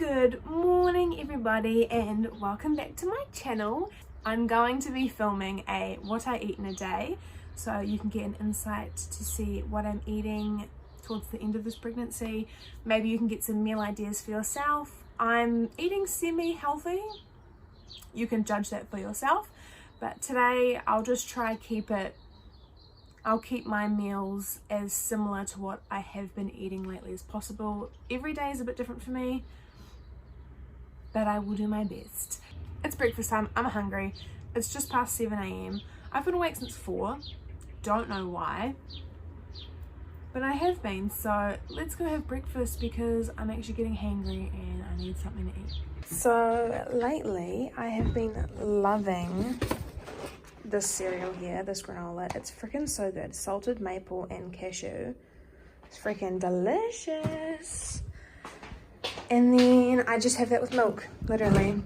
Good morning everybody and welcome back to my channel. I'm going to be filming a what I eat in a day so you can get an insight to see what I'm eating towards the end of this pregnancy. Maybe you can get some meal ideas for yourself. I'm eating semi-healthy. You can judge that for yourself, but today I'll just try I'll keep my meals as similar to what I have been eating lately as possible. Every day is a bit different for me, but I will do my best. It's breakfast time, I'm hungry. It's just past 7 AM. I've been awake since 4, don't know why, but I have been. So let's go have breakfast because I'm actually getting hangry and I need something to eat. So lately I have been loving this cereal here, this granola. It's freaking so good. Salted maple and cashew. It's freaking delicious. And then I just have that with milk, literally.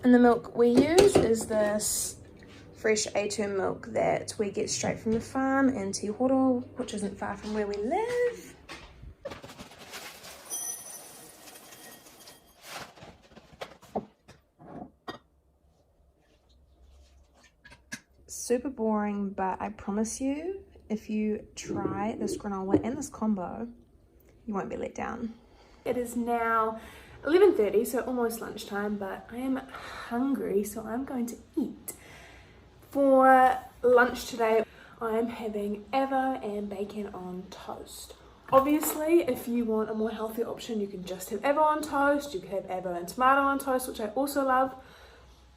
And the milk we use is this fresh A2 milk that we get straight from the farm in Te Horo, which isn't far from where we live. Super boring, but I promise you, if you try this granola and this combo, you won't be let down. It is now 11:30, so almost lunchtime, but I am hungry, so I'm going to eat. For lunch today, I am having Avo and bacon on toast. Obviously, if you want a more healthy option, you can just have Avo on toast. You can have Avo and tomato on toast, which I also love,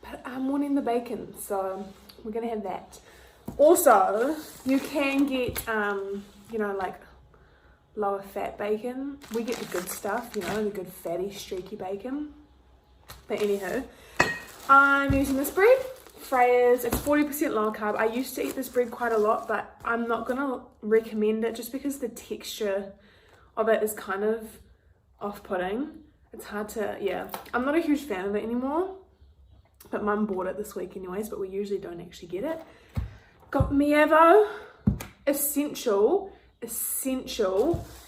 but I'm wanting the bacon, so we're gonna have that. Also, you can get, you know, like lower fat bacon. We get the good stuff, you know, the good fatty, streaky bacon. But anywho, I'm using this bread, Freya's. It's 40% low carb. I used to eat this bread quite a lot, but I'm not gonna recommend it just because the texture of it is kind of off-putting. It's hard to, yeah. I'm not a huge fan of it anymore. But mum bought it this week anyways, but we usually don't actually get it. Got me Avo. Essential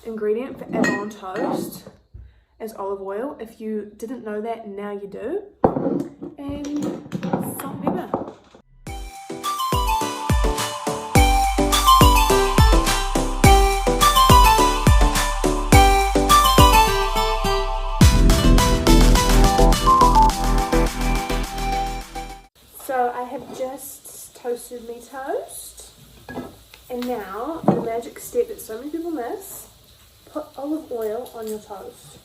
ingredient for Avo on toast is olive oil. If you didn't know that, now you do. And salt and pepper. So I have just toasted me toast, and now the magic step that so many people miss: put olive oil on your toast.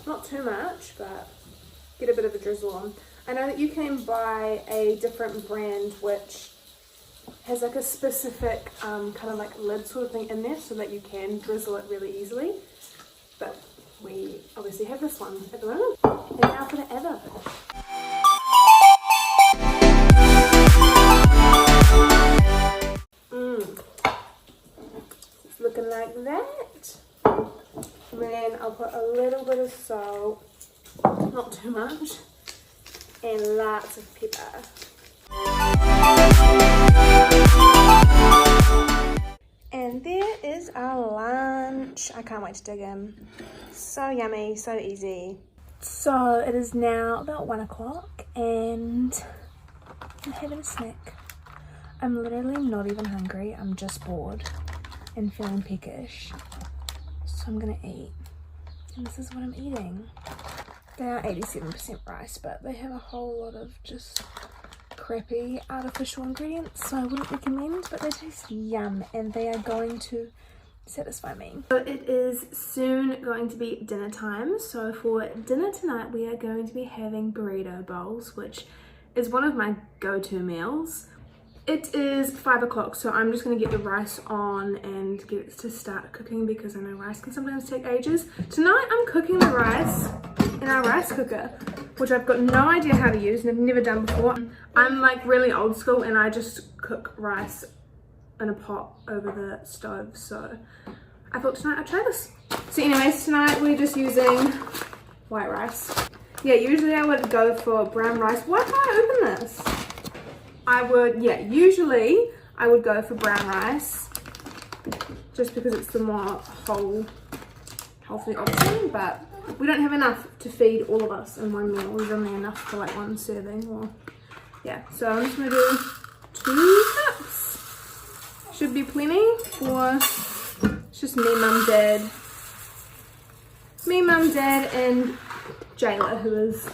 Not too much, but get a bit of a drizzle on. I know that you can buy a different brand which has like a specific kind of like lid sort of thing in there so that you can drizzle it really easily, but we obviously have this one at the moment. And now for the Avo. It's looking like that. And then I'll put a little bit of salt, not too much, and lots of pepper. And there is our lunch. I can't wait to dig in. So yummy, so easy. So it is now about 1 o'clock and I'm having a snack. I'm literally not even hungry, I'm just bored and feeling peckish. So I'm gonna eat. And this is what I'm eating. They are 87% rice, but they have a whole lot of just crappy artificial ingredients, so I wouldn't recommend, but they taste yum and they are going to satisfy me. So it is soon going to be dinner time. So for dinner tonight, we are going to be having burrito bowls, which is one of my go-to meals. It is 5 o'clock, so I'm just going to get the rice on and get it to start cooking because I know rice can sometimes take ages. Tonight I'm cooking the rice in our rice cooker, which I've got no idea how to use and I've never done before. I'm like really old school and I just cook rice in a pot over the stove, so I thought tonight I'd try this. So anyways, tonight we're just using white rice. Yeah, usually I would go for brown rice. Why can't I open this? Usually I would go for brown rice just because it's the more whole healthy option, but we don't have enough to feed all of us in one meal. There's only enough for like one serving, or yeah. So I'm just gonna do 2 cups. Should be plenty for, it's just me, mum, dad, and Jayla, who is,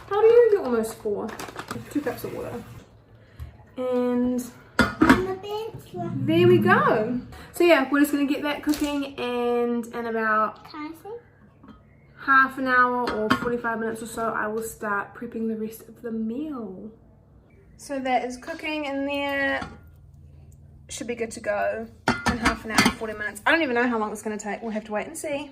how do you? You're almost 4. 2 cups of water. And there we go. So yeah, we're just gonna get that cooking, and in about half an hour or 45 minutes or so, I will start prepping the rest of the meal. So that is cooking in there. Should be good to go in half an hour, 40 minutes. I don't even know how long it's gonna take. We'll have to wait and see.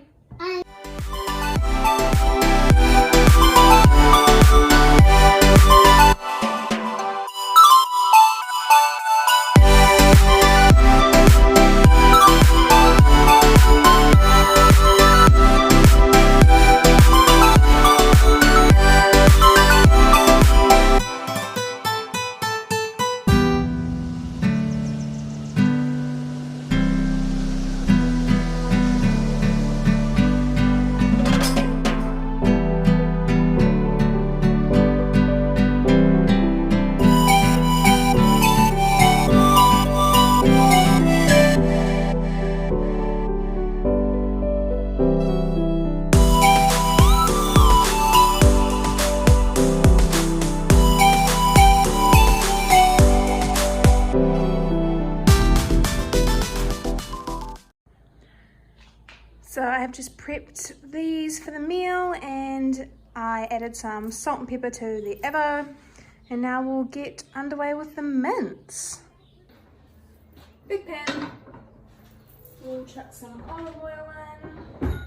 So I have just prepped these for the meal, and I added some salt and pepper to the Evo, and now we'll get underway with the mince. Big pan, we'll chuck some olive oil in.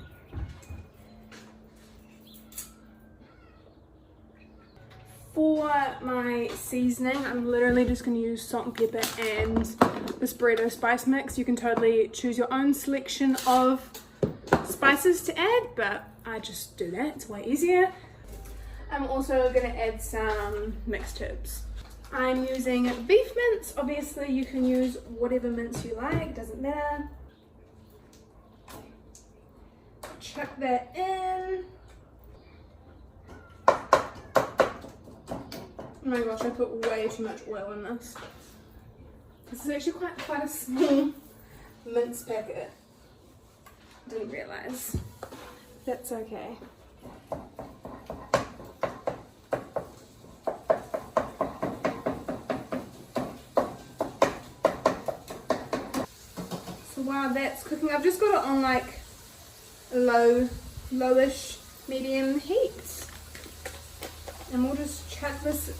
For my seasoning, I'm literally just going to use salt and pepper and this burrito spice mix. You can totally choose your own selection of spices to add, but I just do that, it's way easier. I'm also going to add some mixed herbs. I'm using beef mince. Obviously you can use whatever mince you like, doesn't matter. Chuck that in. Oh my gosh, I put way too much oil in this. This is actually quite a small mince packet. Didn't realise. That's okay. So while that's cooking, I've just got it on like lowish, medium heat. And we'll just chuck the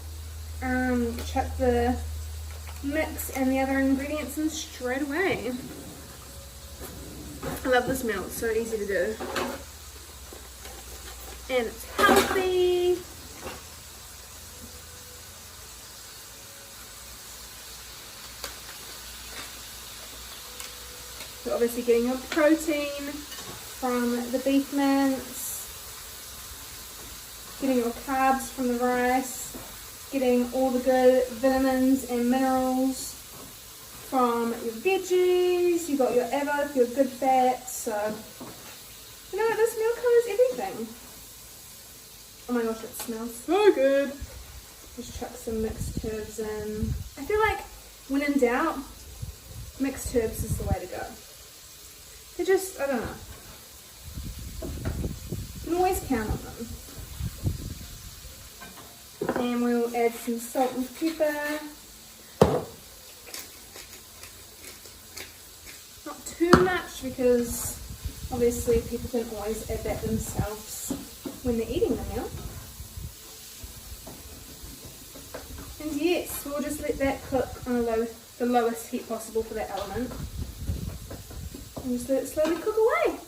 mix and the other ingredients in straight away. I love this meal, it's so easy to do. And it's healthy. So obviously getting your protein from the beef mince, getting your carbs from the rice, getting all the good vitamins and minerals from your veggies. You got your Evo for your good fats. So you know what, this meal covers everything. Oh my gosh, it smells so good. Just chuck some mixed herbs in. I feel like when in doubt, mixed herbs is the way to go. They're just, I don't know, you can always count on them. And we'll add some salt and pepper. Not too much, because obviously people don't always add that themselves when they're eating the meal. And yes, we'll just let that cook on the lowest heat possible for that element. And just let it slowly cook away.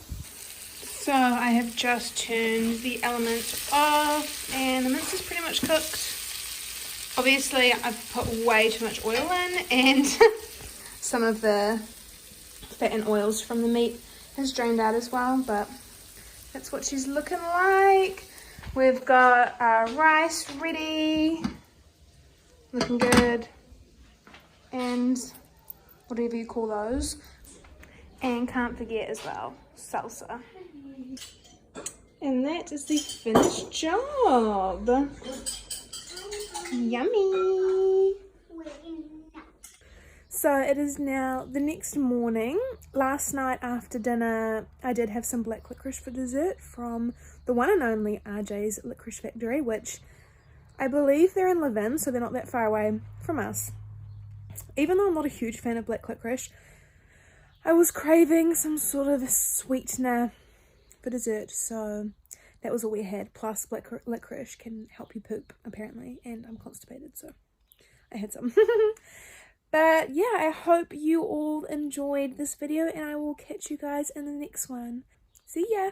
So I have just turned the element off, and the mince is pretty much cooked. Obviously I've put way too much oil in, and some of the fat and oils from the meat has drained out as well, but that's what she's looking like. We've got our rice ready, looking good, and whatever you call those. And can't forget as well, salsa. And that is the finished job. Yummy! So it is now the next morning. Last night after dinner I did have some black licorice for dessert from the one and only RJ's Licorice Factory, which I believe they're in Levin, so they're not that far away from us. Even though I'm not a huge fan of black licorice, I was craving some sort of sweetener for dessert, so that was all we had. Plus black licorice can help you poop apparently, and I'm constipated, so I had some. But yeah, I hope you all enjoyed this video, and I will catch you guys in the next one. See ya!